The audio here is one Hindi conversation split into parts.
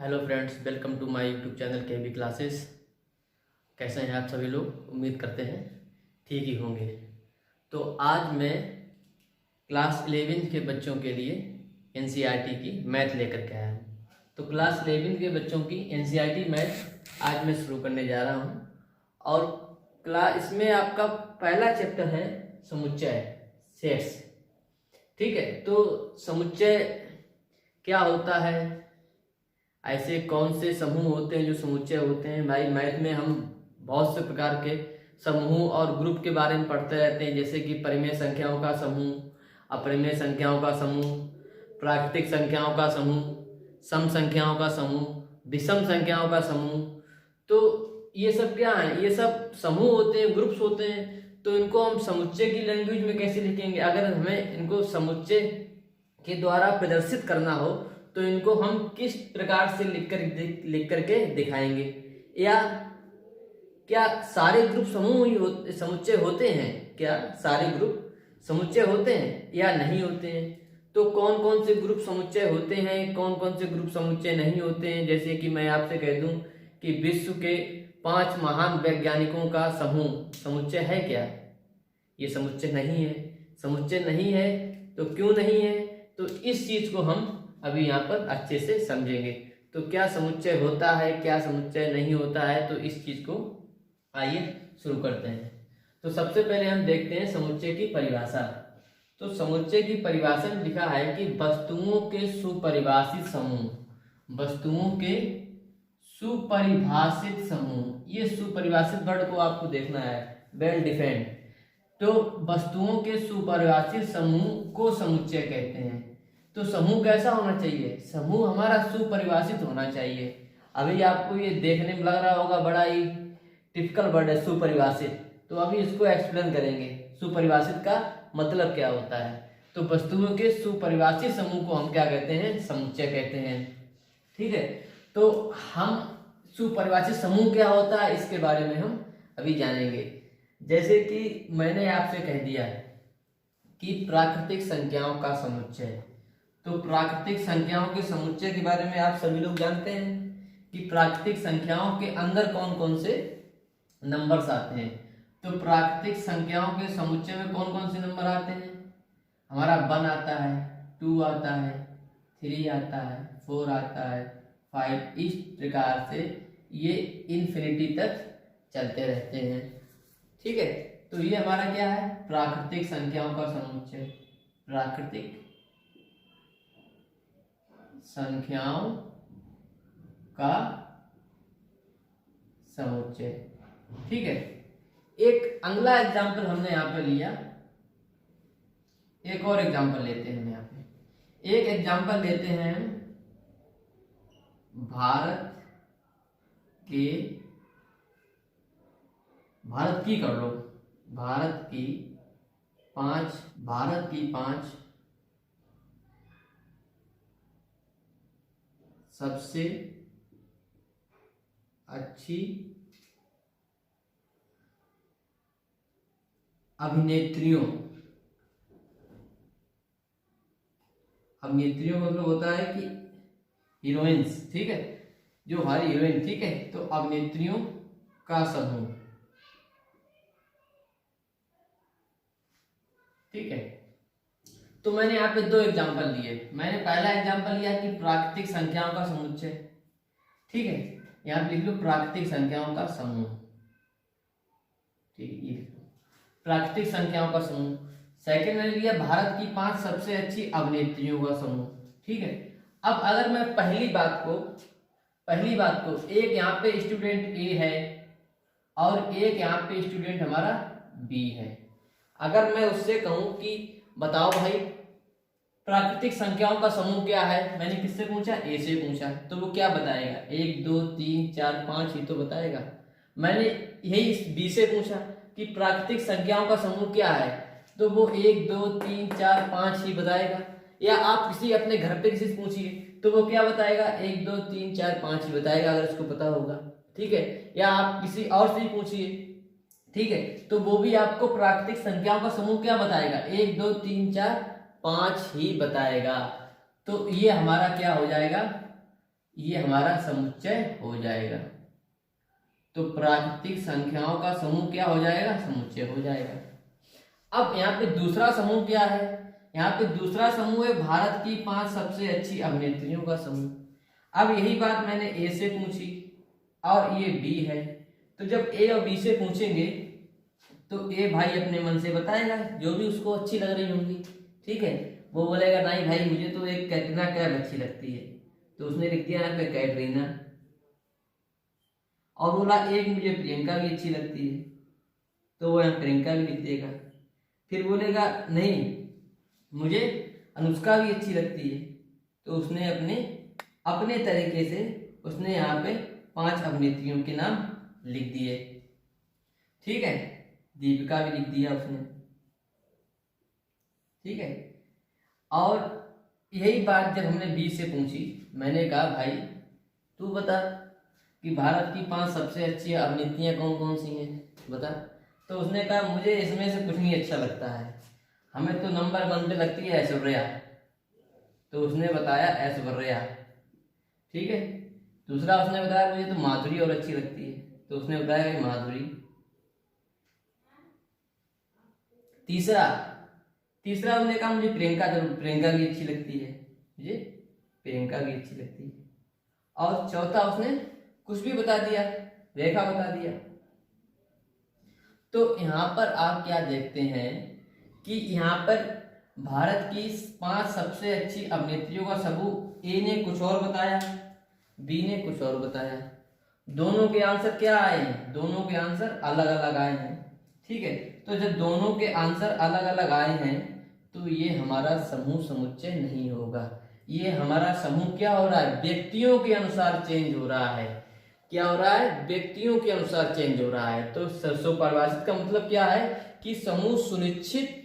Hello friends, welcome to my YouTube channel K B classes. कैसे हैं आप सभी लोग? उम्मीद करते हैं ठीक ही होंगे। तो आज मैं क्लास 11 के बच्चों के लिए एनसीईआरटी की मैथ लेकर के आया हूँ। तो क्लास 11 के बच्चों की एनसीईआरटी मैथ आज मैं शुरू करने जा रहा हूँ। और इसमें आपका पहला चैप्टर है समुच्चय, सेट्स। ठीक है, तो समुच्चय क्या होता है, ऐसे कौन से समूह होते हैं जो समुच्चय होते हैं। भाई मैथ में हम बहुत से प्रकार के समूह और ग्रुप के बारे में पढ़ते रहते हैं, जैसे कि परिमेय संख्याओं का समूह, अपरिमेय संख्याओं का समूह, प्राकृतिक संख्याओं का समूह, सम संख्याओं का समूह, विषम संख्याओं का समूह। तो ये सब क्या है? ये सब समूह होते हैं, ग्रुप्स होते हैं। तो इनको हम समुच्चय की लैंग्वेज में कैसे लिखेंगे? अगर हमें इनको समुच्चय के द्वारा प्रदर्शित करना हो तो इनको हम किस प्रकार से लिख करके दिखाएंगे? या क्या सारे ग्रुप समूह ही समुच्चय होते हैं? क्या सारे ग्रुप समुच्चय होते हैं या नहीं होते हैं? तो कौन कौन से ग्रुप समुच्चय होते हैं, कौन कौन से ग्रुप समुच्चय नहीं होते हैं? जैसे कि मैं आपसे कह दूं कि विश्व के 5 महान वैज्ञानिकों का समूह समुच्चय है क्या? ये समुच्चय नहीं है। समुच्चय नहीं है तो क्यों नहीं है? तो इस चीज को हम अभी यहाँ पर अच्छे से समझेंगे। तो क्या समुच्चय होता है, क्या समुच्चय नहीं होता है, तो इस चीज को आइए शुरू करते हैं। तो सबसे पहले हम देखते हैं समुच्चय की परिभाषा। तो समुच्चय की परिभाषा में लिखा है कि वस्तुओं के सुपरिभाषित समूह। वस्तुओं के सुपरिभाषित समूह, ये सुपरिभाषित वर्ड को आपको देखना है, वेल डिफाइंड। तो वस्तुओं के सुपरिभाषित समूह को समुच्चय कहते हैं। तो समूह कैसा होना चाहिए? समूह हमारा सुपरिभाषित होना चाहिए। अभी आपको ये देखने में लग रहा होगा बड़ा ही टिपिकल वर्ड है सुपरिभाषित, तो अभी इसको एक्सप्लेन करेंगे सुपरिभाषित का मतलब क्या होता है। तो वस्तुओं के सुपरिभाषित समूह को हम क्या कहते हैं? समुच्चय कहते हैं। ठीक है, तो हम सुपरिभाषित समूह क्या होता है इसके बारे में हम अभी जानेंगे। जैसे कि मैंने आपसे कह दिया कि प्राकृतिक संख्याओं का समुच्चय। तो प्राकृतिक संख्याओं के समुच्चय के बारे में आप सभी लोग जानते हैं कि प्राकृतिक संख्याओं के अंदर कौन कौन से नंबर्स आते हैं। तो प्राकृतिक संख्याओं के समुच्चय में कौन कौन से नंबर आते हैं? हमारा 1 आता है, 2 आता है, 3 आता है, 4 आता है, 5, इस प्रकार से ये इन्फिनिटी तक चलते रहते हैं। ठीक है, तो ये हमारा क्या है? प्राकृतिक संख्याओं का समुच्चय। प्राकृतिक संख्याओं का समुच्चय। ठीक है, एक अगला एग्जाम्पल हमने यहां पे लिया। एक और एग्जाम्पल लेते हैं यहाँ पे। एक एग्जाम्पल लेते हैं भारत की कर लो, भारत की पांच सबसे अच्छी अभिनेत्रियों मतलब होता है कि हीरोइंस। ठीक है, जो हमारी हीरोइन, ठीक है, तो अभिनेत्रियों का समूह। ठीक है, तो मैंने यहाँ पे 2 एग्जांपल लिए। मैंने पहला एग्जांपल लिया कि प्राकृतिक संख्याओं का समुच्चय। ठीक है, यहाँ पे लिख लो प्राकृतिक संख्याओं का समूह। ठीक है, ये प्राकृतिक संख्याओं का समूह। सेकंड मैंने लिया भारत की 5 सबसे अच्छी अभिनेत्रियों का समूह। ठीक है, अब अगर मैं पहली बात को एक यहाँ पे स्टूडेंट ए है और एक यहाँ पे स्टूडेंट हमारा बी है। अगर मैं उससे कहूं कि बताओ भाई प्राकृतिक संख्याओं का समूह क्या है, मैंने किससे पूछा? ए से पूछा। तो वो क्या बताएगा? 1 2 3 4 5 ही तो बताएगा। मैंने यही बी से पूछा कि प्राकृतिक संख्याओं का समूह क्या है, तो वो 1 2 3 4 5 ही बताएगा। या आप किसी अपने घर पे किसी से पूछिए तो वो क्या बताएगा? 1 2 3 4 5 ही बताएगा, अगर उसको पता होगा। ठीक है, या आप किसी और से पूछिए, ठीक है, तो वो भी आपको प्राकृतिक संख्याओं का समूह क्या बताएगा? 1 2 3 4 5 ही बताएगा। तो ये हमारा क्या हो जाएगा? ये हमारा समुच्चय हो जाएगा। तो प्राकृतिक संख्याओं का समूह क्या हो जाएगा? समुच्चय हो जाएगा। अब यहाँ पे दूसरा समूह क्या है? यहाँ पे दूसरा समूह है भारत की 5 सबसे अच्छी अभिनेत्रियों का समूह। अब यही बात मैंने ए से पूछी और ये बी है, तो जब ए और बी से पूछेंगे तो ए भाई अपने मन से बताएगा जो भी उसको अच्छी लग रही होंगी, ठीक है। वो बोलेगा नहीं भाई मुझे तो एक कैटरीना कैफ अच्छी लगती है, तो उसने लिख दिया यहाँ पे कैटरीना। और बोला एक मुझे प्रियंका भी अच्छी लगती है, तो वो यहाँ प्रियंका भी लिख देगा। फिर बोलेगा नहीं मुझे अनुष्का भी अच्छी लगती है, तो उसने अपने तरीके से उसने यहाँ पे 5 अभिनेत्रियों के नाम लिख दिए, ठीक है। दीपिका भी लिख दिया उसने, ठीक है। और यही बात जब हमने बी से पूछी, मैंने कहा भाई तू बता कि भारत की 5 सबसे अच्छी अभिनेत्रियां कौन कौन सी हैं, बता। तो उसने कहा मुझे इसमें से कुछ नहीं अच्छा लगता है, हमें तो नंबर 1 पे लगती है ऐश्वर्या। तो उसने बताया ऐश्वर्या, ठीक है। दूसरा उसने बताया मुझे तो माधुरी और अच्छी लगती है, तो उसने बताया कि माधुरी। तीसरा उसने कहा मुझे प्रियंका भी अच्छी लगती है, मुझे प्रियंका भी अच्छी लगती है। और चौथा उसने कुछ भी बता दिया, रेखा बता दिया। तो यहाँ पर आप क्या देखते हैं कि यहाँ पर भारत की 5 सबसे अच्छी अभिनेत्रियों का समूह ए ने कुछ और बताया, बी ने कुछ और बताया। दोनों के आंसर क्या आए हैं? दोनों के आंसर अलग अलग आए हैं, ठीक है। तो जब दोनों के आंसर अलग अलग आए हैं तो ये हमारा समूह समुच्चय नहीं होगा। ये हमारा समूह क्या हो रहा है? व्यक्तियों के अनुसार चेंज हो रहा है। क्या हो रहा है? व्यक्तियों के अनुसार चेंज हो रहा है। तो स्वपरिभाषित का मतलब क्या है कि समूह सुनिश्चित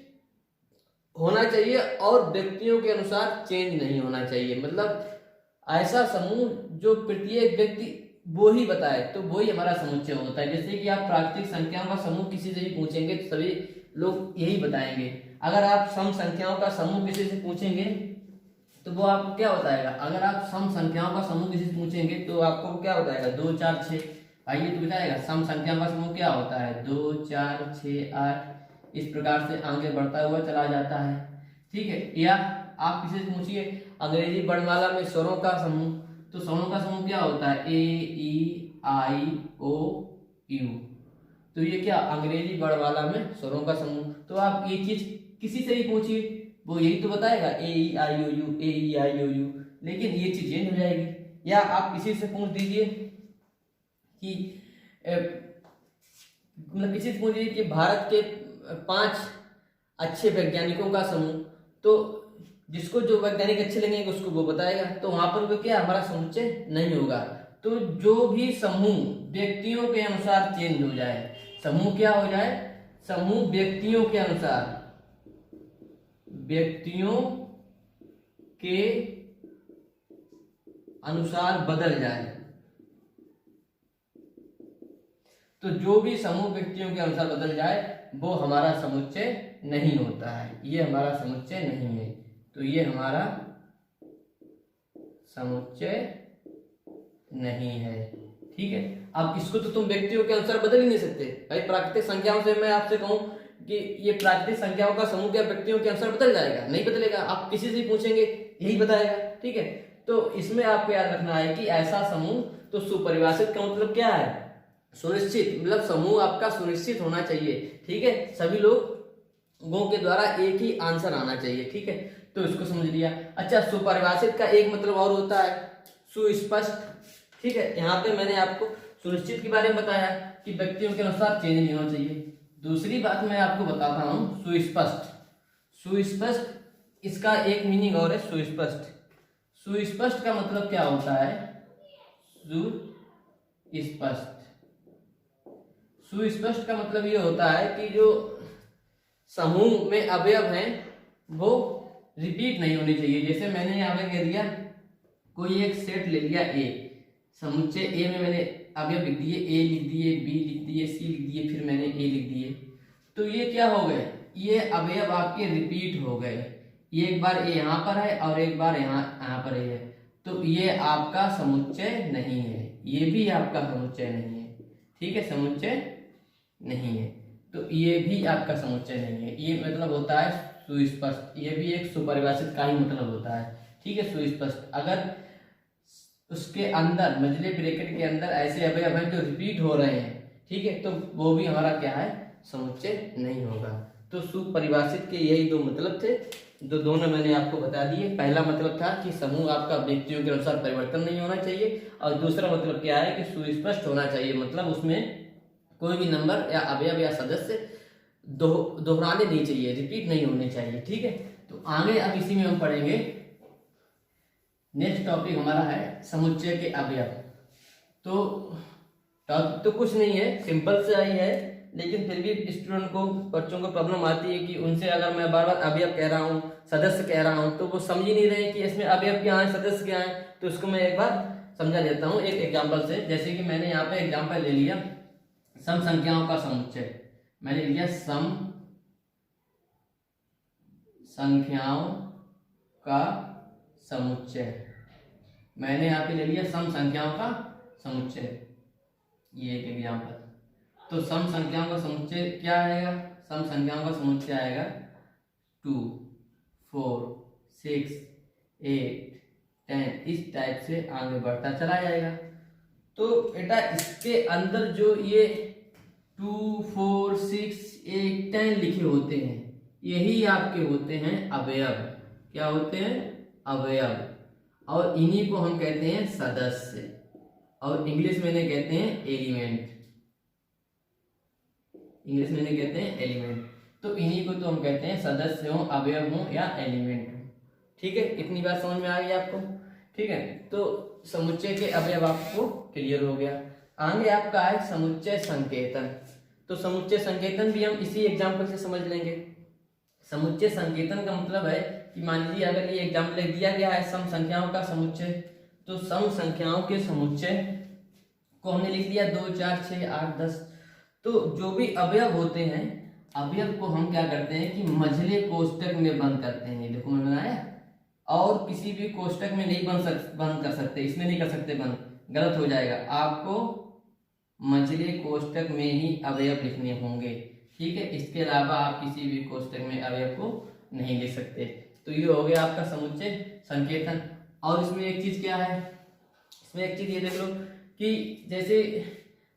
होना चाहिए और व्यक्तियों के अनुसार चेंज नहीं होना चाहिए। मतलब ऐसा समूह जो प्रत्येक व्यक्ति वो ही बताए तो वो ही हमारा समुच्चय होता है। जैसे कि आप प्राकृतिक संख्याओं का समूह किसी से भी पूछेंगे तो सभी लोग यही बताएंगे। अगर आप सम संख्याओं का समूह किसी से पूछेंगे तो वो आपको क्या बताएगा? अगर आप सम संख्याओं का समूह किसी से पूछेंगे तो आपको क्या बताएगा? 2 4 6। आइए तो बताएगा सम संख्याओं का समूह क्या होता है? 2 4 6 8, इस प्रकार से आगे बढ़ता हुआ चला जाता है, ठीक है। या आप किसी से पूछिए अंग्रेजी वर्णमाला में स्वरों का समूह, तो स्वरों का समूह क्या होता है? ए ई आई ओ यू। तो ये क्या अंग्रेजी वर्णमाला में स्वरों का समूह। तो आप ये चीज किसी से भी पूछिए वो यही तो बताएगा ए ई आई ओ you, A E I O you, लेकिन ये चीज चेंज हो जाएगी। या आप किसी से पूछ दीजिए कि मतलब किसी से पूछिए कि भारत के 5 अच्छे वैज्ञानिकों का समूह, तो जिसको जो वैज्ञानिक अच्छे लगेंगे उसको वो बताएगा। तो वहां पर वो क्या हमारा समुच्चय नहीं होगा। तो जो भी समूह व्यक्तियों के अनुसार चेंज हो जाए, समूह क्या हो जाए? समूह व्यक्तियों के अनुसार बदल जाए, तो जो भी समूह व्यक्तियों के अनुसार बदल जाए वो हमारा समुच्चय नहीं होता है। ये हमारा समुच्चय नहीं है। तो ये हमारा समुच्चय नहीं है, ठीक है। अब इसको तो तुम व्यक्तियों के अनुसार बदल ही नहीं सकते भाई। प्राकृतिक संख्याओं से मैं आपसे कहूं कि ये प्राकृतिक संख्याओं का समूह क्या व्यक्तियों के अनुसार बदल जाएगा? नहीं बदलेगा। आप किसी से पूछेंगे यही बताएगा, ठीक है। तो इसमें आपको याद रखना है कि ऐसा समूह, तो सुपरिभाषित का मतलब क्या है? सुनिश्चित, मतलब समूह आपका सुनिश्चित होना चाहिए, ठीक है। सभी लोगों के द्वारा एक ही आंसर आना चाहिए, ठीक है। तो इसको समझ लिया। अच्छा, सुपरिभाषित का एक मतलब और होता है सुस्पष्ट, ठीक है। यहाँ पे मैंने आपको सुनिश्चित के बारे में बताया कि व्यक्तियों के अनुसार चेंज नहीं होना चाहिए। दूसरी बात मैं आपको बताता हूँ सुस्पष्ट। सुस्पष्ट इसका एक मीनिंग और है सुस्पष्ट। सुस्पष्ट का मतलब क्या होता है? सुस्पष्ट का मतलब ये होता है कि जो समूह में अवयव हैं वो रिपीट नहीं होनी चाहिए। जैसे मैंने यहाँ पे कह दिया कोई एक सेट ले लिया ए, समुच्चय ए में मैंने अवयव लिख दिए, ए लिख दिए, बी लिख दिए, सी लिख दिए, फिर मैंने ए लिख दिए। तो ये क्या हो गए? ये अवयव आपके रिपीट हो गए। ये एक बार ए यहाँ पर है और एक बार यहाँ पर है। तो ये आपका समुच्चय नहीं है, ये भी आपका समुच्चय नहीं है, ठीक है, समुच्चय नहीं है। तो ये भी आपका समुच्चय नहीं है। ये मतलब होता है सुस्पष्ट, ये भी एक सुपरिभाषित का ही मतलब होता है, ठीक है, सुस्पष्ट। अगर उसके अंदर मझले ब्रैकेट के अंदर ऐसे अवयव हैं जो रिपीट हो रहे हैं, ठीक है, तो वो भी हमारा क्या है, समुच्चय नहीं होगा। तो सुपरिभाषित के यही दो मतलब थे, जो दोनों मैंने आपको बता दिए। पहला मतलब था कि समूह आपका व्यक्तियों के अनुसार परिवर्तन नहीं होना चाहिए, और दूसरा मतलब क्या है कि सुस्पष्ट होना चाहिए, मतलब उसमें कोई भी नंबर या अवयव या सदस्य दोहराने नहीं चाहिए, रिपीट नहीं होने चाहिए, ठीक है। तो आगे अब इसी में हम पढ़ेंगे, नेक्स्ट टॉपिक हमारा है समुच्चय के अवयव। तो टॉपिक तो कुछ नहीं है, सिंपल से ही है, लेकिन फिर भी स्टूडेंट को, बच्चों को प्रॉब्लम आती है कि उनसे अगर मैं बार बार अवयव कह रहा हूँ, सदस्य कह रहा हूँ, तो वो समझ ही नहीं रहे कि इसमें अवयव क्या है, सदस्य क्या है। तो उसको मैं एक बार समझा देता हूँ एक एग्जाम्पल से। जैसे कि मैंने यहाँ पे एग्जाम्पल ले लिया सम संख्याओं का समुच्चय, मैंने लिया सम संख्याओं का समुच्चय, मैंने यहाँ पे ले लिया सम संख्याओं का समुच्चय, ये एक एग्जाम्पल। तो सम संख्याओं का समुच्चय क्या आएगा, सम संख्याओं का समुच्चय आएगा 2, 4, 6, 8, 10, इस टाइप से आगे बढ़ता चला जाएगा। तो बेटा इसके अंदर जो ये 2, 4, 6, 8, 10 लिखे होते हैं, यही आपके होते हैं अवयव। क्या होते हैं, अवयव। और इन्हीं को हम कहते हैं सदस्य, और इंग्लिश में इन्हें कहते हैं एलिमेंट, इंग्लिश में इन्हें कहते हैं एलिमेंट। तो इन्हीं को तो हम कहते हैं सदस्य हो, अवयव हो या एलिमेंट हो, ठीक है। इतनी बात समझ में आ गई आपको, ठीक है। तो समुच्चय के अवयव आपको क्लियर हो गया। आगे आपका है समुच्चय संकेतन। तो समुच्चय संकेतन भी हम इसी एग्जाम्पल से समझ लेंगे। समुच्चय संकेतन का मतलब है कि मान लीजिए अगर ये एग्जाम्पल दिया गया है सम संख्याओं का समुच्चय, तो सम संख्याओं के समुच्चय को हमने लिख दिया 2, 4, 6, 8, 10। तो जो भी अवयव होते हैं, अवयव को हम क्या करते हैं कि मझले कोष्टक में बंद करते हैं। देखो मैंने बनाया, और किसी भी कोष्टक में नहीं बंद कर सकते, इसमें नहीं कर सकते बंद, गलत हो जाएगा। आपको मझले कोष्टक में ही अवयव लिखने होंगे, ठीक है। इसके अलावा आप किसी भी कोष्टक में अवयव को नहीं लिख सकते। तो ये हो गया आपका समुच्चय संकेतन। और इसमें एक चीज क्या है, इसमें एक चीज ये देख लो कि जैसे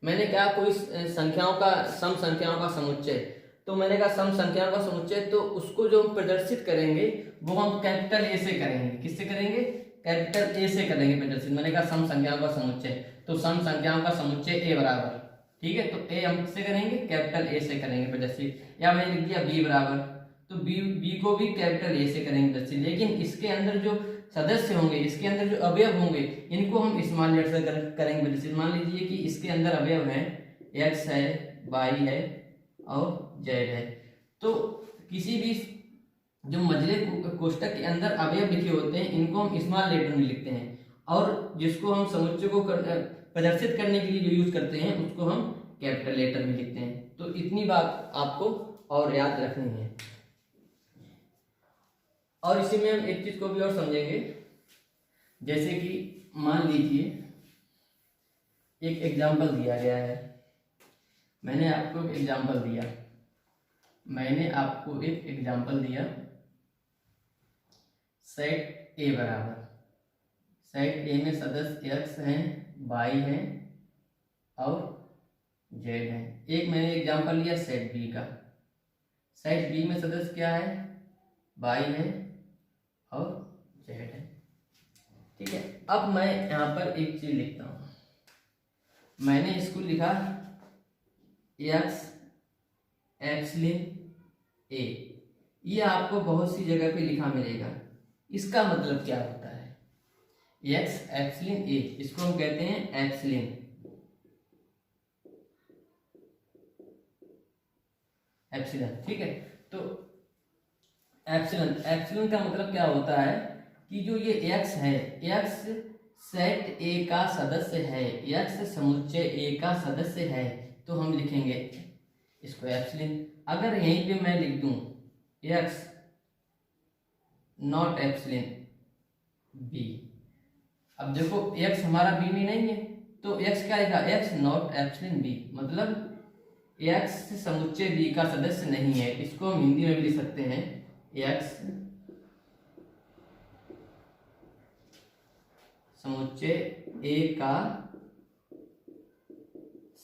मैंने कहा कोई संख्याओं का, सम संख्याओं का समुच्चय, तो मैंने कहा सम संख्याओं का समुच्चय, तो उसको जो हम प्रदर्शित करेंगे वो हम कैपिटल ए से करेंगे। किससे करेंगे, कैपिटल ए से करेंगे प्रदर्शित। मैंने कहा सम संख्याओं का समुच्चय, तो सम संख्याओं का समुच्चय ए बराबर, ठीक है। तो ए हम किससे करेंगे, कैपिटल ए से करेंगे प्रदर्शित। या मैंने लिख दिया बी बराबर, तो बी को भी कैपिटल ए से करेंगे प्रदर्शित। लेकिन इसके अंदर जो सदस्य होंगे, इसके अंदर जो अवयव होंगे, इनको हम स्मॉल लेटर से करेंगे प्रदर्शित। मान लीजिए कि इसके अंदर अवयव है, एक्स है, वाई है और जेड है। तो किसी भी जो मझले कोष्टक के अंदर अवयव लिखे होते हैं, इनको हम स्मॉल लेटर में लिखते हैं, और जिसको हम समुच्चय को प्रदर्शित करने के लिए जो यूज करते हैं उसको हम कैपिटल लेटर में लिखते हैं। तो इतनी बात आपको और याद रखनी है। और इसी में हम एक चीज को भी और समझेंगे, जैसे कि मान लीजिए एक एग्जाम्पल दिया गया है, मैंने आपको एक एग्जाम्पल दिया, सेट ए बराबर, सेट ए में सदस्य एक्स हैं, वाई हैं और जेड है। एक मैंने एग्जाम्पल लिया सेट बी का, सेट बी में सदस्य क्या है, वाई है और जेड है, ठीक है। अब मैं यहाँ पर एक चीज लिखता हूं, मैंने इसको लिखा एक्स एप्सिलॉन ए, ये आपको बहुत सी जगह पे लिखा मिलेगा। इसका मतलब क्या होता है, एक्स एप्सिलॉन ए, इसको हम कहते हैं एप्सिलॉन, एप्सिलॉन, ठीक है। तो एप्सिलॉन, एप्सिलॉन का मतलब क्या होता है कि जो ये एक्स है, एक्स सेट ए का सदस्य है, एक्स समुच्चय ए का सदस्य है, तो हम लिखेंगे इसको एप्सिलॉन। अगर यहीं पे मैं लिख दूं एक्स नॉट एप्सिलॉन बी, अब देखो x हमारा b में नहीं है, तो x क्या लिखा, x नॉट एप्सिलॉन b, मतलब x समुच्चय b का सदस्य नहीं है। इसको हम हिंदी में भी लिख सकते हैं, x समुच्चय a का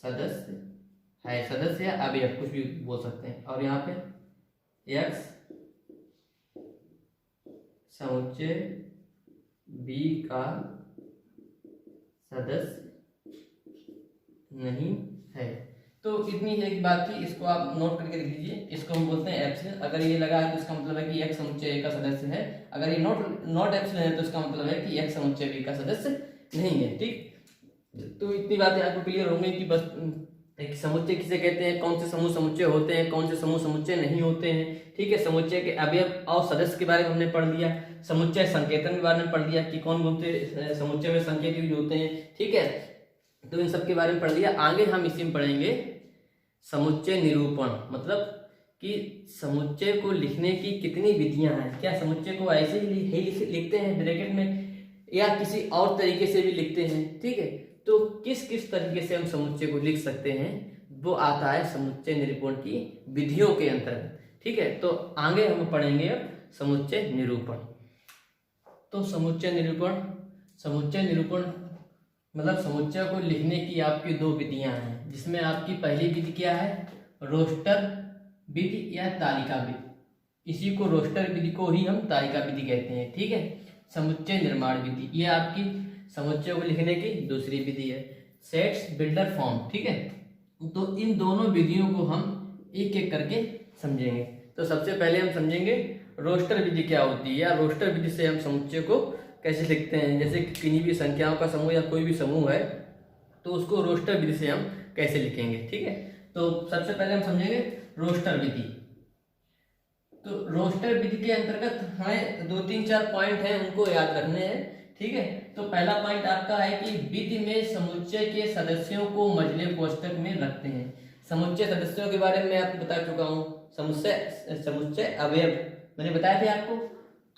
सदस्य है, सदस्य या अवयव कुछ भी बोल सकते हैं। और यहाँ पे x समुच्चय b का सदस्य नहीं है। तो इतनी है एक बात थी, इसको आप नोट करके लिख लीजिए। इसको हम बोलते हैं एप्सिलॉन। अगर ये लगा है तो इसका मतलब है कि x समुच्चय a का सदस्य है। अगर ये नॉट एप्सिलॉन है तो इसका मतलब है कि x समुच्चय b का सदस्य नहीं है। ठीक, तो इतनी बातें आपको क्लियर होंगी कि बस एक समुच्चय किसे कहते हैं, कौन से समूह समुच्चय होते हैं, कौन से समूह समुच्चय नहीं होते हैं। ठीक है, समुच्चय के अवयव और सदस्य के बारे में हमने पढ़ लिया, समुच्चय संकेतन के बारे में पढ़ लिया कि कौन कौन से समुच्चय में संकेत यूज होते हैं। ठीक है, तो इन सब के बारे में पढ़ लिया। आगे हम इसी में पढ़ेंगे समुच्चय निरूपण, मतलब कि समुच्चय को लिखने की कितनी विधियां हैं। क्या समुच्चय को ऐसे ही लिखते हैं ब्रैकेट में, या किसी और तरीके से भी लिखते हैं। ठीक है, तो किस किस तरीके से हम समुच्चय को लिख सकते हैं वो आता है समुच्चय निरूपण की विधियों के अंतर्गत। ठीक है, तो आगे हम पढ़ेंगे अब समुच्चय निरूपण। तो समुच्चय निरूपण मतलब समुच्चय को लिखने की आपकी दो विधियां हैं, जिसमें आपकी पहली विधि क्या है, रोस्टर विधि या तालिका विधि। इसी को रोस्टर विधि को ही हम तालिका विधि कहते हैं। ठीक है, समुच्चय निर्माण विधि ये आपकी समुच्चय को लिखने की दूसरी विधि है। Sets builder form. ठीक है, तो इन दोनों विधियों को हम एक एक करके समझेंगे। तो सबसे पहले हम समझेंगे रोस्टर विधि क्या होती है, या रोस्टर विधि से हम समुच्चय को कैसे लिखते हैं। जैसे किन्हीं भी संख्याओं का समूह या कोई भी समूह है तो उसको रोस्टर विधि से हम कैसे लिखेंगे। ठीक है, तो सबसे पहले हम समझेंगे रोस्टर विधि। तो रोस्टर विधि के अंतर्गत हमें 2-3-4 पॉइंट हैं, उनको याद रखने हैं। ठीक है, तो पहला पॉइंट आपका है कि विधि में समुच्चय के सदस्यों को मझले कोष्ठक में रखते हैं। समुच्चय सदस्यों के बारे में आपको बता चुका हूँ। समुच्चय अवयव मैंने बताया थे आपको।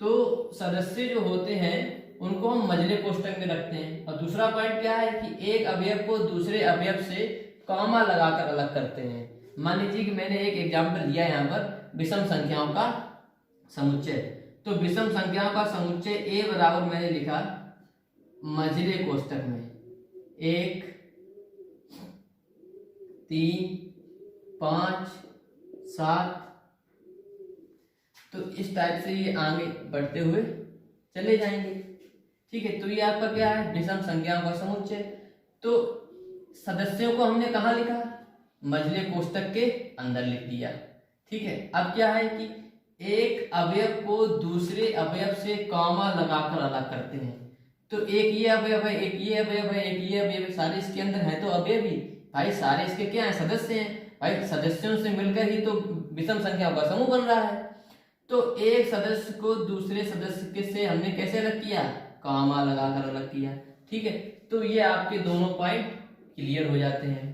तो सदस्य जो होते हैं उनको हम मझले कोष्ठक में रखते हैं। और दूसरा पॉइंट क्या है कि एक अवयव को दूसरे अवयव से कॉमा लगाकर अलग करते हैं। मान लीजिए कि मैंने एक एग्जाम्पल लिया यहाँ पर विषम संख्याओं का समुच्चय। तो विषम संख्याओं का समुच्चय a बराबर मैंने लिखा मझले कोष्ठक में 1, 3, 5, 7। तो इस टाइप से ये आगे बढ़ते हुए चले जाएंगे। ठीक है, तो ये आपका क्या है, विषम संख्याओं का समुच्चय। तो सदस्यों को हमने कहाँ लिखा, मझले कोष्ठक के अंदर लिख दिया। ठीक है, अब क्या है कि एक अवयव को दूसरे अवयव से कॉमा लगाकर अलग करते हैं। तो एक ये अवयव है, एक ये अवयव है, एक ये अवयव है, सारे इसके अंदर है तो अवयव ही भाई सारे इसके क्या है, सदस्य हैं भाई। सदस्यों से मिलकर ही तो विषम संख्याओं का समूह बन रहा है। तो एक सदस्य को दूसरे सदस्य के से हमने कैसे अलग किया, कॉमा लगाकर अलग किया। ठीक है, तो ये आपके दोनों पॉइंट क्लियर हो जाते हैं।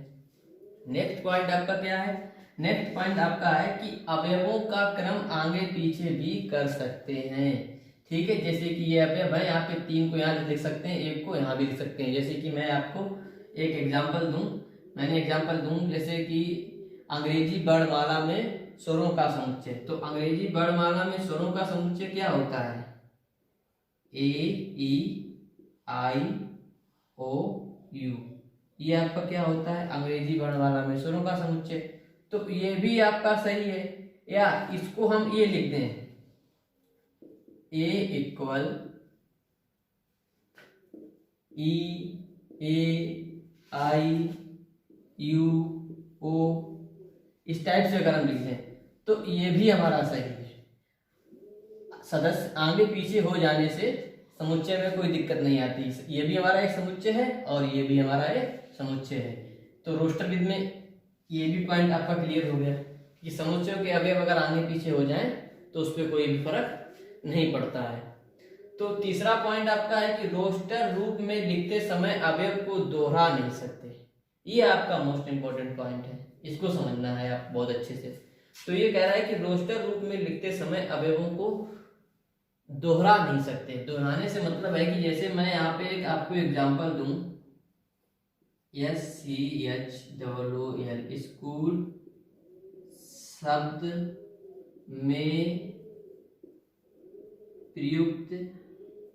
नेक्स्ट पॉइंट आपका क्या है, नेक्स्ट पॉइंट आपका है कि अवयवों का क्रम आगे पीछे भी कर सकते हैं। ठीक है, जैसे कि ये अवयव है, यहाँ पे 3 को यहाँ लिख सकते हैं, 1 को यहाँ भी लिख सकते हैं। जैसे कि मैं आपको एक एग्जांपल दूं, मैंने एग्जांपल दूं जैसे कि अंग्रेजी वर्णमाला में स्वरों का समुच्चय। तो अंग्रेजी वर्णमाला में स्वरों का समुच्चय क्या होता है, A, E, I, O, U। ये आपका क्या होता है अंग्रेजी वर्णमाला में स्वरों का समुच्चय। तो ये भी आपका सही है, या इसको हम ये लिख दें A equal E, A, I, U, O। इस टाइप से अगर हम लिख दें तो ये भी हमारा सही है। सदस्य आगे पीछे हो जाने से समुच्चय में कोई दिक्कत नहीं आती। ये भी हमारा एक समुच्चय है और ये भी हमारा एक समुच्चय है। तो रोस्टर विधि में ये भी पॉइंट आपका क्लियर हो गया कि समुच्चयों के अवयव अगर आगे पीछे हो जाएं तो उस पर कोई भी फर्क नहीं पड़ता है। तो तीसरा पॉइंट आपका है कि रोस्टर रूप में लिखते समय अवयव को दोहरा नहीं सकते। ये आपका मोस्ट इंपॉर्टेंट पॉइंट है, इसको समझना है आप बहुत अच्छे से। तो ये कह रहा है कि रोस्टर रूप में लिखते समय अवयवों को दोहरा नहीं सकते। दोहराने से मतलब है कि जैसे मैं यहाँ पे एक आपको एग्जांपल दूं, SCHOOL, स्कूल शब्द में प्रयुक्त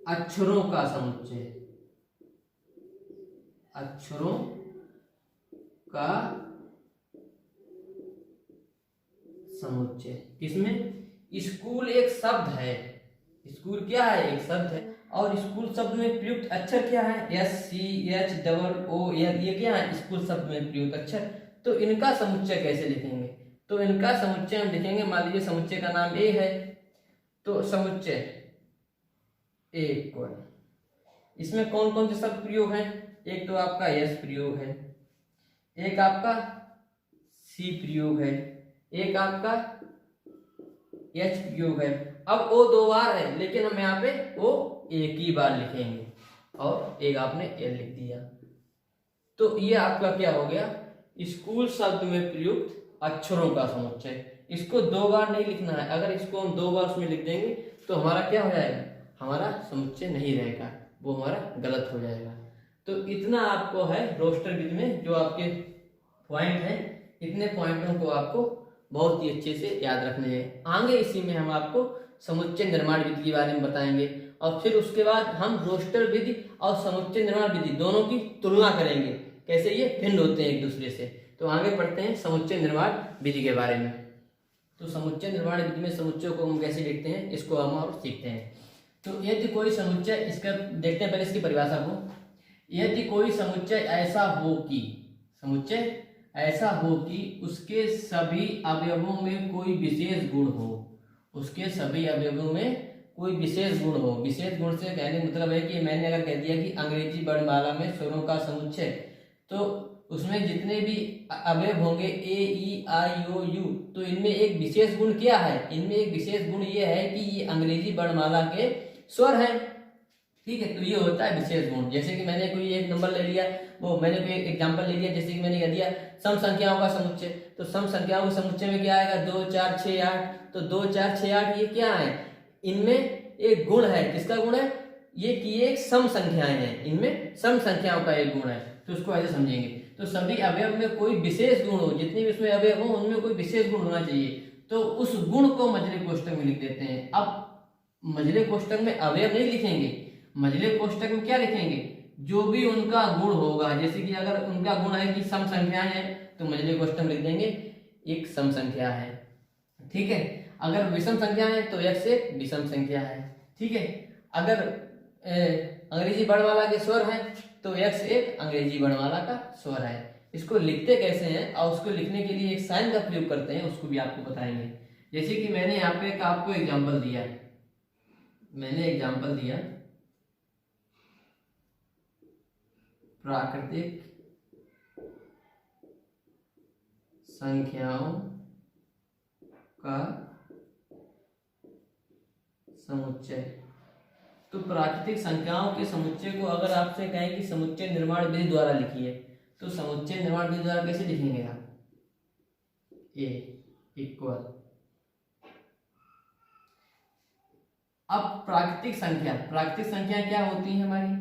अक्षरों का समुच्चय, अक्षरों का समुच्चय। किसमें? स्कूल एक शब्द है, स्कूल क्या है? एक शब्द है, और स्कूल शब्द में प्रयुक्त अक्षर क्या है? SCHOOL, ये क्या है? स्कूल शब्द में प्रयुक्त अक्षर। तो इनका समुच्चय कैसे लिखेंगे? तो इनका समुच्चय हम लिखेंगे, मान लीजिए समुच्चय का नाम ए है, तो समुच्चय ए इक्वल, इसमें कौन कौन से शब्द प्रयोग हैं? एक तो आपका एस प्रयोग है, एक आपका सी प्रयोग है, एक आपका एच प्रयोग है। अब ओ दो बार है, लेकिन हम यहाँ पे ओ एक ही बार लिखेंगे, और एक आपने एल लिख दिया। तो ये आपका क्या हो गया? स्कूल शब्द में प्रयुक्त अक्षरों का समुच्चय। इसको दो बार नहीं लिखना है, अगर इसको हम दो बार उसमें लिख देंगे तो हमारा क्या हो जाएगा? हमारा समुच्चय नहीं रहेगा, वो हमारा गलत हो जाएगा। तो इतना आपको है रोस्टर विधि में जो आपके पॉइंट हैं, इतने पॉइंटों को आपको बहुत ही अच्छे से याद रखने हैं। आगे इसी में हम आपको समुच्चय निर्माण विधि के बारे में बताएंगे, और फिर उसके बाद हम रोस्टर विधि और समुच्चय निर्माण विधि दोनों की तुलना करेंगे, कैसे ये भिन्न होते हैं एक दूसरे से। तो आगे पढ़ते हैं समुच्चय निर्माण विधि के बारे में। तो समुच्चय निर्माण विधि में समुच्चय को हम कैसे लिखते हैं, इसको हम और सीखते हैं। तो यदि कोई समुच्चय, इसका देखते हैं पहले इसकी परिभाषा को। यदि कोई समुच्चय ऐसा हो कि, समुच्चय ऐसा हो कि उसके सभी अवयवों में कोई विशेष गुण हो, उसके सभी अवयवों में कोई विशेष गुण हो। विशेष गुण से कहने मतलब है कि मैंने अगर कह दिया कि अंग्रेजी वर्णमाला में स्वरों का समुच्चय, तो उसमें जितने भी अवयव होंगे ए ई आई ओ यू, तो इनमें एक विशेष गुण क्या है? इनमें एक विशेष गुण ये है कि ये अंग्रेजी वर्णमाला के स्वर हैं। ठीक है, तो ये होता है विशेष गुण। जैसे कि मैंने कोई एक नंबर ले लिया, वो मैंने कोई एक एग्जांपल ले लिया, जैसे कि मैंने कह दिया सम संख्याओं का समुच्चय, तो सम संख्याओं के समुच्चय में क्या आएगा? 2 4 6 8। तो 2 4 6 8 ये क्या है? इनमें एक गुण है। किसका गुण है? ये कि ये सम संख्याएं हैं, इनमें सम संख्याओं का एक गुण है। तो उसको ऐसे समझेंगे। तो सभी अवयव में कोई विशेष गुण हो, जितने भी उसमें अवयव हो उनमें कोई विशेष गुण होना चाहिए, तो उस गुण को मझले कोष्ठक में लिख देते हैं। अब मझले कोष्ठक में अवयव नहीं लिखेंगे, मझले कोष्ठक में क्या लिखेंगे? जो भी उनका गुण होगा। जैसे कि अगर उनका गुण है कि सम संख्याएं हैं, तो मझले कोष्ठक में लिख देंगे एक सम संख्या है। ठीक है, अगर विषम संख्या है तो x एक विषम संख्या है। ठीक है, अगर अंग्रेजी वर्णमाला के स्वर हैं तो x एक अंग्रेजी वर्णमाला का स्वर है। इसको लिखते कैसे हैं और उसको लिखने के लिए एक साइन का प्रयोग करते हैं, उसको भी आपको बताएंगे। जैसे कि मैंने यहाँ पे एक आपको एग्जाम्पल दिया, मैंने एग्जाम्पल दिया प्राकृतिक संख्याओं का समुच्चय। तो प्राकृतिक संख्याओं के समुच्चय को अगर आपसे कहें कि समुच्चय निर्माण विधि द्वारा लिखिए, तो समुच्चय निर्माण विधि द्वारा कैसे लिखेंगे आप? ए इक्वल, अब प्राकृतिक संख्या क्या होती है हमारी?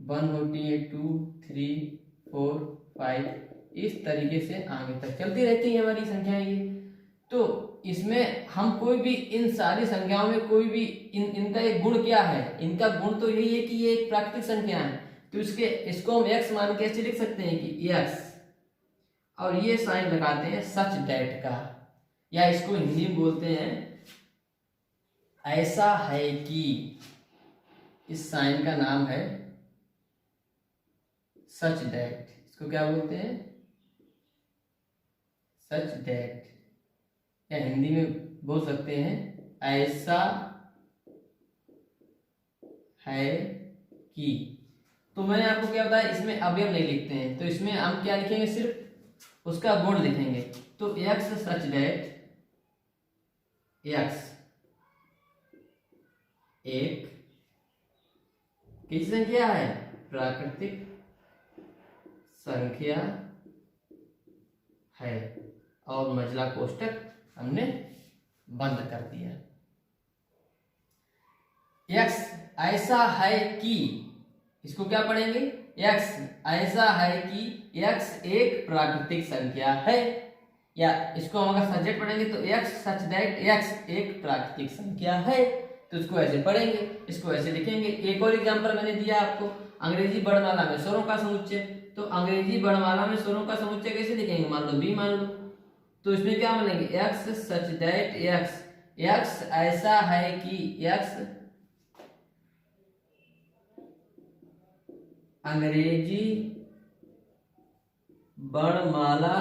1 होती है, 2 3 4 5, इस तरीके से आगे तक चलती रहती है हमारी संख्याएं ये। तो इसमें हम कोई भी इन सारी संख्याओं में कोई भी इनका एक गुण क्या है? इनका गुण तो यही है कि ये एक प्राकृतिक संख्या है, तो इसको हम x मान के ऐसे लिख सकते हैं कि x, और ये साइन लगाते हैं सच दैट का, या इसको हिंदी में बोलते हैं ऐसा है कि। इस साइन का नाम है सच दैट। इसको क्या बोलते हैं? सच दैट, या हिंदी में बोल सकते हैं ऐसा है कि। तो मैंने आपको क्या बताया, इसमें अवयव नहीं लिखते हैं, तो इसमें हम क्या लिखेंगे? सिर्फ उसका गुण लिखेंगे। तो x सच दैट x एक किस संख्या है? प्राकृतिक संख्या है, और मझला कोष्ठक हमने बंद कर दिया। x ऐसा है कि, इसको क्या पढ़ेंगे, x ऐसा है कि x एक प्राकृतिक संख्या है, या इसको हम अगर सब्जेक्ट पढ़ेंगे तो x सच दैट x एक प्राकृतिक संख्या है, तो इसको ऐसे पढ़ेंगे, इसको ऐसे लिखेंगे। एक और एग्जांपल मैंने दिया आपको, अंग्रेजी वर्णमाला में स्वरों का समुच्चय, तो अंग्रेजी वर्णमाला में स्वरों का समुच्चय कैसे लिखेंगे, मान लो बी मान लो, तो इसमें क्या मानेंगे, x सच दैट x ऐसा है कि x अंग्रेजी वर्णमाला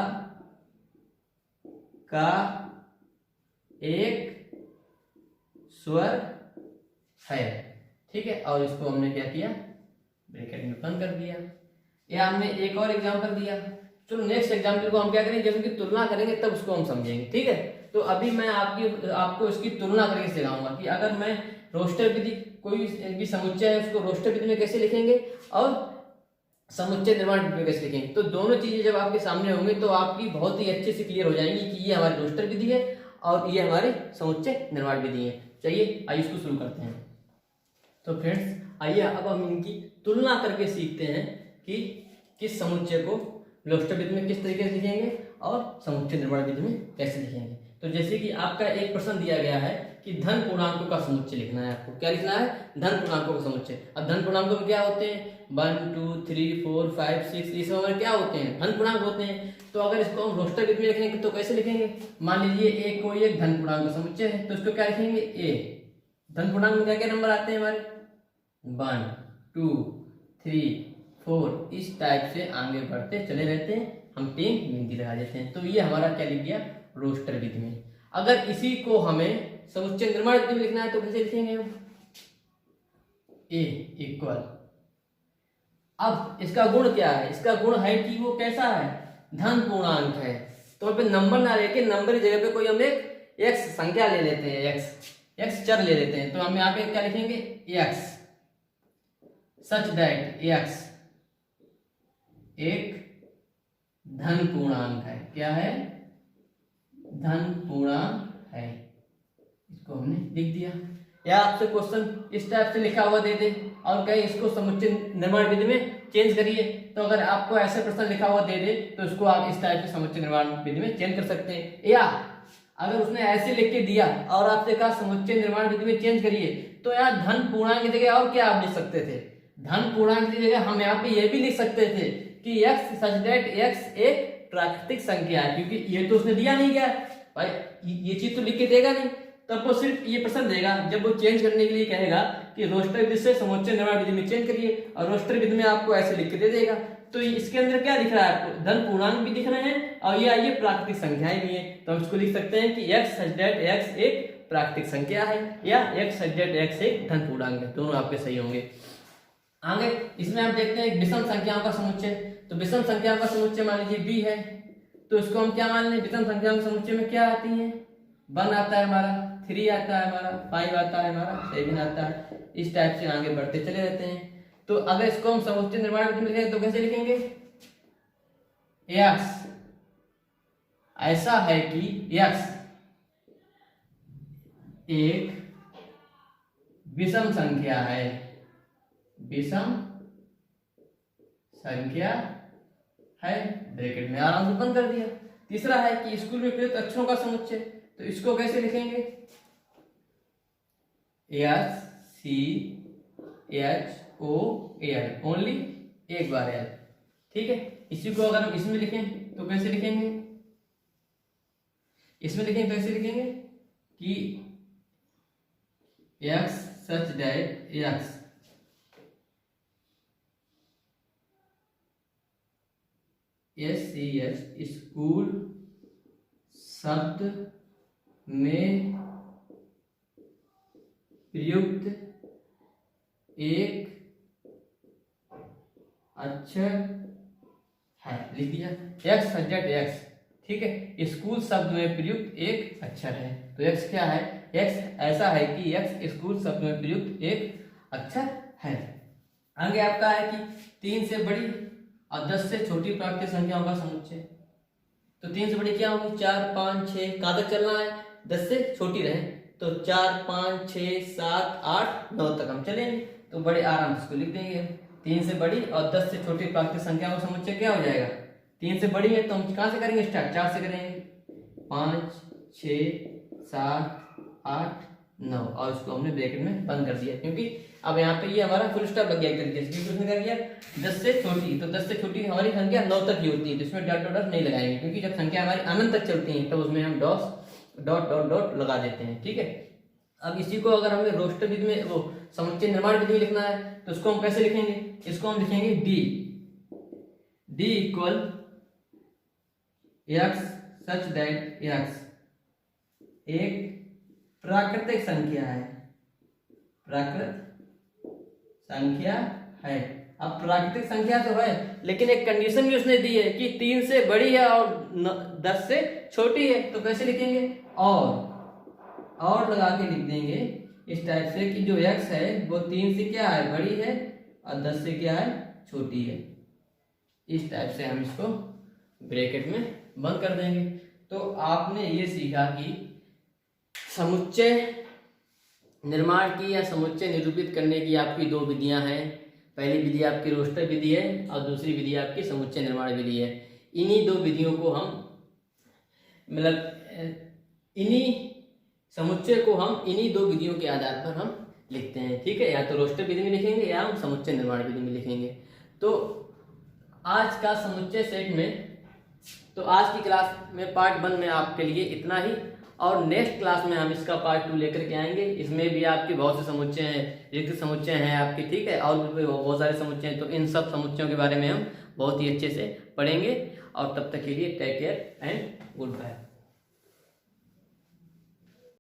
का एक स्वर है, ठीक है। और इसको हमने क्या किया, ब्रैकेट में बंद कर दिया। या हमने एक और एग्जांपल दिया, चलो नेक्स्ट एग्जांपल को हम क्या करेंगे, जब इसकी तुलना करेंगे तब उसको हम समझेंगे, ठीक है। तो अभी मैं आपको इसकी तुलना करके सिखाऊंगा कि अगर मैं रोस्टर विधि, कोई भी समुच्चय है उसको रोस्टर विधि में कैसे लिखेंगे और समुच्चय निर्माण विधि में कैसे लिखेंगे। तो दोनों चीजें जब आपके सामने होंगी तो आपकी बहुत ही अच्छे से क्लियर हो जाएंगी कि ये हमारी रोस्टर विधि है और ये हमारे समुच्चय निर्माण विधि है। चलिए आइए इसको शुरू करते हैं। तो फ्रेंड्स आइए अब हम इनकी तुलना करके सीखते हैं कि किस समुच्चय को रोस्टर विधि में किस तरीके से लिखेंगे और समुच्चय निर्माण विधि में कैसे लिखेंगे। तो जैसे कि आपका एक प्रश्न दिया गया है कि धन पूर्णांकों का समुच्चय लिखना है, आपको क्या लिखना है, धन पूर्णांकों का समुच्चय। अब धन पूर्णांकों में क्या होते हैं, 1 2 3 4 5 6, ये सब हमारे क्या होते हैं, धन पूर्णांक होते हैं। तो अगर इसको हम रोस्टर विधि में लिखेंगे तो कैसे लिखेंगे, मान लीजिए ए कोई एक धन पूर्णांक का समुच्चय है, तो इसको क्या लिखेंगे, ए। धन पूर्णांक में क्या क्या नंबर आते हैं हमारे, 1 2 3 4, इस टाइप से आगे बढ़ते चले रहते हैं, हम 3 गिनती लगा देते हैं। तो ये हमारा क्या लिख गया, रोस्टर विधि में। अगर इसी को हमें समुच्चय निर्माण विधि में लिखना है तो कैसे लिखेंगे हम, ए इक्वल, अब इसका गुण क्या है, इसका गुण है कि वो कैसा है, धन पूर्णांक है। तो पे नंबर ना लेके नंबर की जगह पे कोई हम एक x संख्या ले लेते हैं, x चर ले लेते हैं। तो हम यहाँ पे क्या लिखेंगे, x सच दैट x एक धन पूर्णांक है, क्या है, धन पूर्णांक है, इसको हमने लिख दिया। या आपसे क्वेश्चन इस टाइप से लिखा हुआ दे दे और कहीं इसको समुच्चय निर्माण विधि में चेंज करिए, तो अगर आपको ऐसे प्रश्न लिखा हुआ दे दे तो इसको आप इस टाइप से समुच्चय निर्माण विधि में चेंज कर सकते हैं। या अगर उसने ऐसे लिख के दिया और आपसे कहा समुच्चय निर्माण विधि में चेंज करिए, तो यहाँ धन पूर्णांक की जगह और क्या आप लिख सकते थे, धन पूर्णांक की जगह हम यहाँ पे ये भी लिख सकते थे कि x सच दैट x एक प्राकृतिक संख्या है, क्योंकि ये तो उसने दिया नहीं गया भाई, ये चीज तो लिख के देगा नहीं, तब वो सिर्फ ये प्रश्न देगा जब वो चेंज करने के लिए कहेगा कि रोस्टर विधि से समुच्चय निर्माण विधि में चेंज करिए, और रोस्टर विधि में आपको ऐसे लिख के दे देगा। तो इसके अंदर क्या दिख रहा है आपको, धन पूर्णांक भी दिख रहे हैं और ये प्राकृतिक संख्याएं भी हैं। तो हम इसको लिख सकते हैं कि x सच दैट x एक प्राकृतिक संख्या है या x सच दैट x एक धन पूर्णांक है, दोनों आपके सही होंगे। आगे इसमें हम देखते हैं विषम संख्याओं का समुच्चय। तो विषम संख्याओं का समुच्चय मान लीजिए b है, तो इसको हम क्या मान लें, विषम संख्याओं के समुच्चय में क्या आती है, 1 आता है हमारा, 3 आता है हमारा, 5 आता है हमारा, 7 आता है, इस टाइप से आगे बढ़ते चले रहते हैं। तो अगर इसको हम समुच्चय निर्माण विधि में लिखेंगे तो कैसे लिखेंगे, x ऐसा है कि x एक विषम संख्या है, विषम संख्या है, ब्रैकेट में आराम से बंद कर दिया। तीसरा है कि स्कूल में प्रयुक्त अक्षरों का समुच्चय, तो इसको कैसे लिखेंगे, SCHOAL, ओनली एक बार L, ठीक है। इसी को अगर हम इसमें लिखें तो कैसे लिखेंगे, इसमें लिखेंगे तो कैसे लिखेंगे कि x such that x SCH school शब्द में प्रयुक्त एक अक्षर है, लिख दिया x सच दैट x, ठीक है। स्कूल शब्द में प्रयुक्त एक अक्षर है, तो x क्या है, x ऐसा है कि x स्कूल शब्द में प्रयुक्त एक अक्षर है। आगे आपका है कि 3 से बड़ी और 10 से छोटी प्राकृतिक संख्याओं का समुच्चय। तो 3 से बड़ी क्या होगी, 4 5 6, कहाँ तक चलना है, 10 से छोटी रहे। तो 4 5 6 7 8 9 तक हम चलेंगे, तो बड़े आराम से इसको लिख देंगे। 3 से बड़ी और 10 से छोटी प्राकृतिक संख्याओं का समुच्चय क्या हो जाएगा? 3 से बड़ी है तो हम कहाँ से करेंगे स्टार्ट? 4 से करेंगे। 5 6 7 8 9 और इसको हमने ब्रैकेट में बंद कर दिया, क्योंकि अब यहाँ पे ये हमारा फुल स्टॉप लग गया एक तरीके से, क्योंकि उसने कर दिया 10 से छोटी, तो 10 से छोटी हमारी संख्या 9 तक ही होती है, तो इसमें डॉट डॉट नहीं लगाएंगे, क्योंकि जब संख्या हमारी अनंत तक चलती है तो उसमें हम डॉट डॉट डॉट लगा देते हैं। ठीक है, अब इसी को अगर हमें रोस्टर विधि में वो समुच्चय निर्माण विधि में लिखना है तो उसको हम कैसे लिखेंगे? इसको हम लिखेंगे D equal x such that x एक प्राकृतिक संख्या है, प्राकृत संख्या है। अब प्राकृतिक संख्या तो है, लेकिन एक कंडीशन भी उसने दी है कि 3 से बड़ी है और 10 से छोटी है, तो कैसे लिखेंगे? और लगा के लिख देंगे इस टाइप से कि जो x है वो 3 से क्या है? बड़ी है, और 10 से क्या है? छोटी है। इस टाइप से हम इसको ब्रैकेट में बंद कर देंगे। तो आपने ये सीखा कि समुच्चय निर्माण की या समुच्चय निरूपित करने की आपकी 2 विधियां हैं। पहली विधि आपकी रोस्टर विधि है और दूसरी विधि आपकी समुच्चय निर्माण विधि है। इन्हीं 2 विधियों को हम इन्हीं समुच्चय को हम इन्हीं 2 विधियों के आधार पर हम लिखते हैं। ठीक है, या तो रोस्टर विधि में लिखेंगे या हम समुच्चय निर्माण विधि में लिखेंगे। तो आज का समुच्चय सेट में, तो आज की क्लास में पार्ट 1 में आपके लिए इतना ही, और नेक्स्ट क्लास में हम इसका पार्ट 2 लेकर के आएंगे। इसमें भी आपके बहुत से समुच्चय हैं, रिक्त समुच्चय हैं आपके, ठीक है, और भी बहुत सारे समुच्चय हैं। तो इन सब समुच्चयों के बारे में हम बहुत ही अच्छे से पढ़ेंगे, और तब तक के लिए take care and good bye.